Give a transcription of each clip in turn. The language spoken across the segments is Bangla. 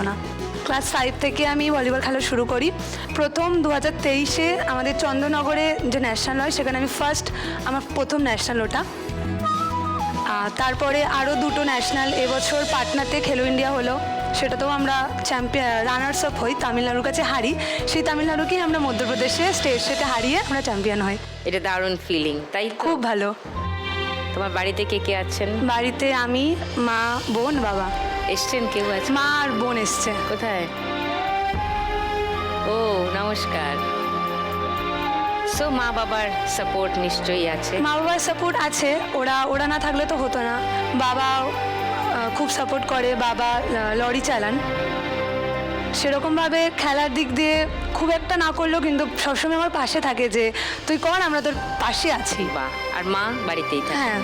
না। ক্লাস 5 থেকে আমি ভলিবল খেলা শুরু করি। প্রথম 2023-এ আমাদের চন্দ্রনগরে যে ন্যাশনাল হয় সেখানে আমি আমার প্রথম ন্যাশনাল ওটা। তারপরে আরও দুটো ন্যাশনাল এবছর পাটনাতে খেলো ইন্ডিয়া হলো, সেটাতেও আমরা রানার্স আপ হই, তামিলনাড়ুর কাছে হারি। সেই তামিলনাড়ুকেই আমরা মধ্যপ্রদেশে স্টেটে হারিয়ে আমরা চ্যাম্পিয়ন হই। এটা দারুণ ফিলিং, তাই তো? খুব ভালো। তোমার বাড়িতে কে কে আছেন? বাড়িতে আমি, মা, বোন, বাবা। এসছেন কেউ আছে? মা আর বোন এসছে। কোথায়? ও নমস্কার। সো মা বাবার সাপোর্ট নিশ্চয়ই আছে? মা বাবার সাপোর্ট আছে, ওরা না থাকলে তো হতো না। বাবা খুব সাপোর্ট করে, বাবা লরি চালান। সেরকমভাবে খেলার দিক দিয়ে খুব একটা না করলেও কিন্তু সবসময় আমার পাশে থাকে যে তুই কর, আমরা তোর পাশে আছি। বাহ। আর মা বাড়িতেই থাকে? হ্যাঁ।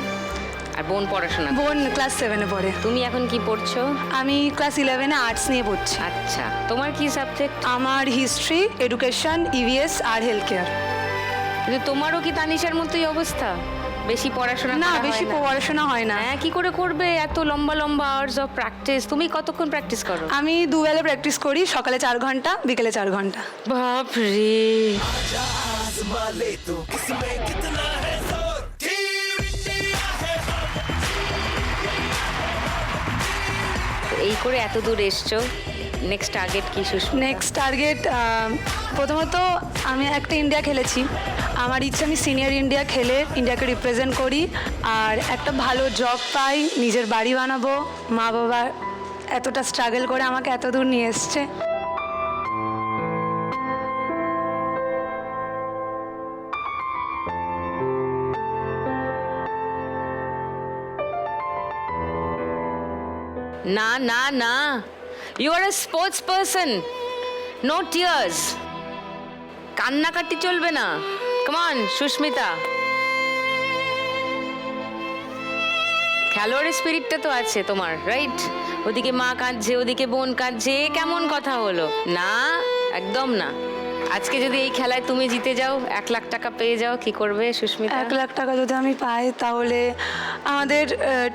আর বোন পড়াশোনা? বোন ক্লাস 7-এ পড়ে। তুমি এখন কি পড়ছো? আমি ক্লাস 11-এ আর্টস নিয়ে পড়ছি। আচ্ছা, তোমার কি সাবজেক্ট? আমার হিস্ট্রি, এডুকেশন, ইভিএস আর হেলথ কেয়ার। কিন্তু তোমারও কি তানিশার মতোই অবস্থা? বেশি পড়াশোনা না, বেশি পড়াশোনা হয় না। হ্যাঁ, কি করে করবে? এত লম্বা লম্বা আওয়ার্স অফ প্র্যাকটিস। তুমি কতক্ষণ প্র্যাকটিস করো? আমি দুবেলা প্র্যাকটিস করি, সকালে 4 ঘন্টা, বিকেলে 4 ঘন্টা। বাপ রে। এই করে এত দূর এসছো, নেক্সট টার্গেট কি সুস্মিতা? নেক্সট টার্গেট, প্রথমত আমি একটা ইন্ডিয়া খেলেছি, আমার ইচ্ছে আমি সিনিয়র ইন্ডিয়া খেলে ইন্ডিয়াকে রিপ্রেজেন্ট করি আর একটা ভালো জব পাই, নিজের বাড়ি বানাবো। মা বাবা এতটা স্ট্রাগল করে আমাকে এত দূর নিয়ে এসছে। না না না, you are a sports person, no tears. কান্নাকাটি চলবে না। কাম অন সুস্মিতা, খেলোয়াড়ের স্পিরিটটা তো আছে তোমার, রাইট? ওদিকে মা কাঁদছে, ওদিকে বোন কাঁদছে, কেমন কথা হলো? না, একদম না। আজকে যদি এই খেলায় তুমি জিতে যাও, 1 লাখ টাকা পেয়ে যাও, কি করবে সুস্মিতা? 1 লাখ টাকা যদি আমি পাই তাহলে আমাদের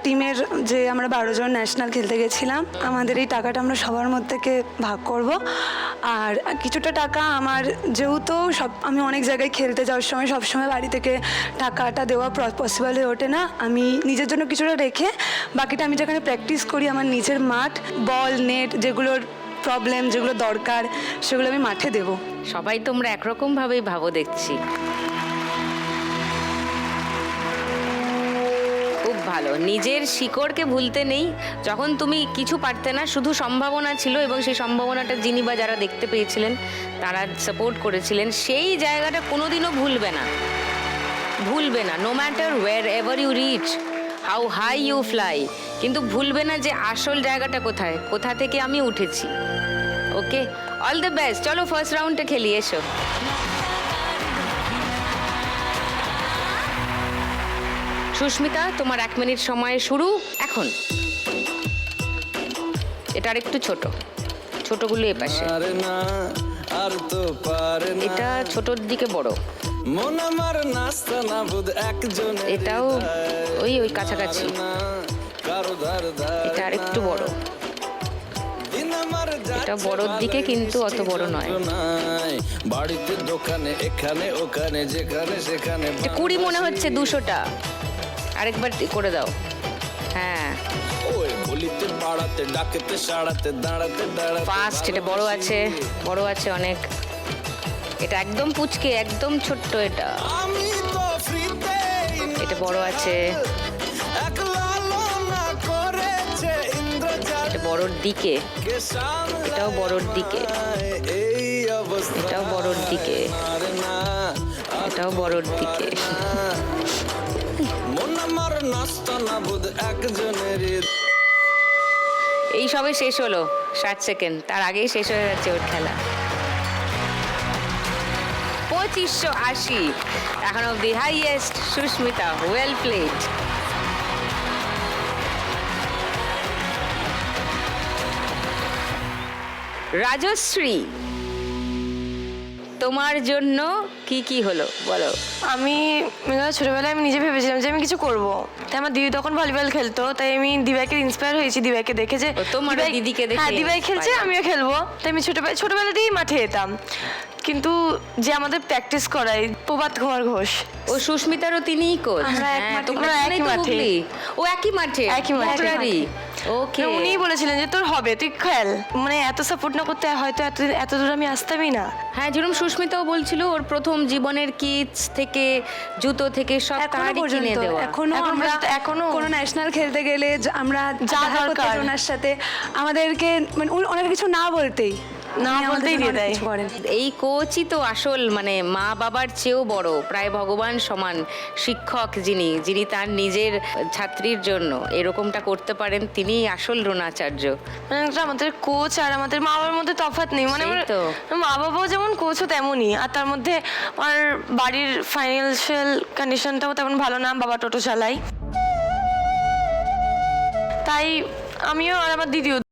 টিমের যে আমরা 12 জন ন্যাশনাল খেলতে গেছিলাম, আমাদের এই টাকাটা আমরা সবার মধ্যে থেকে ভাগ করব। আর কিছুটা টাকা আমার, যেহেতু আমি অনেক জায়গায় খেলতে যাওয়ার সময় সবসময় বাড়ি থেকে টাকাটা দেওয়া পসিবল হয়ে ওঠে না, আমি নিজের জন্য কিছুটা রেখে বাকিটা আমি যেখানে প্র্যাকটিস করি, আমার নিজের মাঠ, বল, নেট, যেগুলোর প্রবলেম, যেগুলো দরকার, সেগুলো আমি মাঠে দেবো। সবাই তোমরা একরকম ভাবেই ভাবো দেখছি। খুব ভালো, নিজের শিকড়কে ভুলতে নেই। যখন তুমি কিছু পারতে না, শুধু সম্ভাবনা ছিল, এবং সেই সম্ভাবনাটা যিনি বা যারা দেখতে পেয়েছিলেন তারা সাপোর্ট করেছিলেন, সেই জায়গাটা কোনোদিনও ভুলবে না, ভুলবে না। No matter where ever you reach, how high you fly, কিন্তু ভুলবে না যে আসল জায়গাটা কোথায়, কোথা থেকে আমি উঠেছি। ওকে, অল দ্য বেস্ট। চলো ফার্স্ট রাউন্ডটা খেলি, এসো। সুস্মিতা, তোমার 1 মিনিট সময় শুরু এখন। এটা আর একটু ছোট, ছোটগুলো এ পাশে, এটা ছোটর দিকে বড়, এটাও ওই ওই কাছাকাছি, এটা আর একটু বড়, এটা বড়র দিকে কিন্তু অত বড় নয়। বাড়িতে দোকানে এখানে ওখানে যেখানে সেখানে 20 মনে হচ্ছে, 200টা। আরেকবার করে দাও। হ্যাঁ, ফাস্ট। এটা বড় আছে, বড় আছে অনেক। এটা একদম পুচকে, একদম ছোট্ট। এটা এটা বড় আছে, এটা বড়র দিকে, এটাও বড়র দিকে, এটাও বড়র দিকে, এটাও বড়র দিকে। এই সবে শেষ হলো, 60 সেকেন্ড, তার আগেই শেষ হয়ে যাচ্ছে ওর খেলা। 2580 এখন অব্দি highest. Susmita, well played. Rajashree, তোমার জন্য কি কি হলো বলো। আমি ছোটবেলায় আমি নিজে ভেবেছিলাম যে আমি কিছু করব, তাই আমার দিদি তখন ভলিবল খেলতো, তাই আমি দিবাইকে ইন্সপায়ার হয়েছি, দিবাইকে দেখে যে ও, তোমারও দিদিকে দেখে হ্যাঁ দিবাই খেলছে inspire। আমিও খেলবো, তাই আমি ছোটবেলা দিয়েই মাঠে যেতাম। কিন্তু যে আমাদের প্র্যাকটিস করায় প্রভাত কুমার ঘোষ, ও সুস্মিতারও তিনিই কোচ। আমরা এক হ্যাঁ, মাঠে- তোমরা আমরা একই একই মাঠে। মাঠে। ও একই মাঠে। একই মাঠে। ওকে। উনিই বলেছিলেন যে তোর হবে, তুই খেল। মানে এত সাপোর্ট না করতে হয়তো এত দূর আমি আসতামই না। হ্যাঁ, যেরকম সুস্মিতাও বলছিল ওর প্রথম জীবনের কিটস থেকে জুতো থেকে সব এখনো তারই কিনে পর্যন্ত দেওয়া। এখনো এখন আমরা পর্যন্ত এখনো- কোনো ন্যাশনাল খেলতে গেলে আমরা যা দেখা করতে দরকার। যাই ওনার সাথে, আমাদেরকে মানে ওনার কিছু না বলতেই না উনি আমাদের বলতেই জন্য দিয়ে অনেক দেয়। কিছু করেন। এই কোচই তো আসল মানে মা বাবার চেয়েও বড়, প্রায় ভগবান সমান শিক্ষক, যিনি তার নিজের ছাত্রীর জন্য এরকমটা করতে পারেন, তিনিই আসল দ্রোণাচার্য। মানে একটা আমাদের কোচ আর আমাদের মা বাবার মধ্যে তফাৎ নেই। মানে সেই আমার তো। মা বাবাও যেমন কোচও তেমনই, আর তার মধ্যে আমার বাড়ির ফাইন্যান্সিয়াল কন্ডিশনটাও তেমন ভালো না, বাবা টোটো চালাই, তাই আমিও আর আমার দিদিও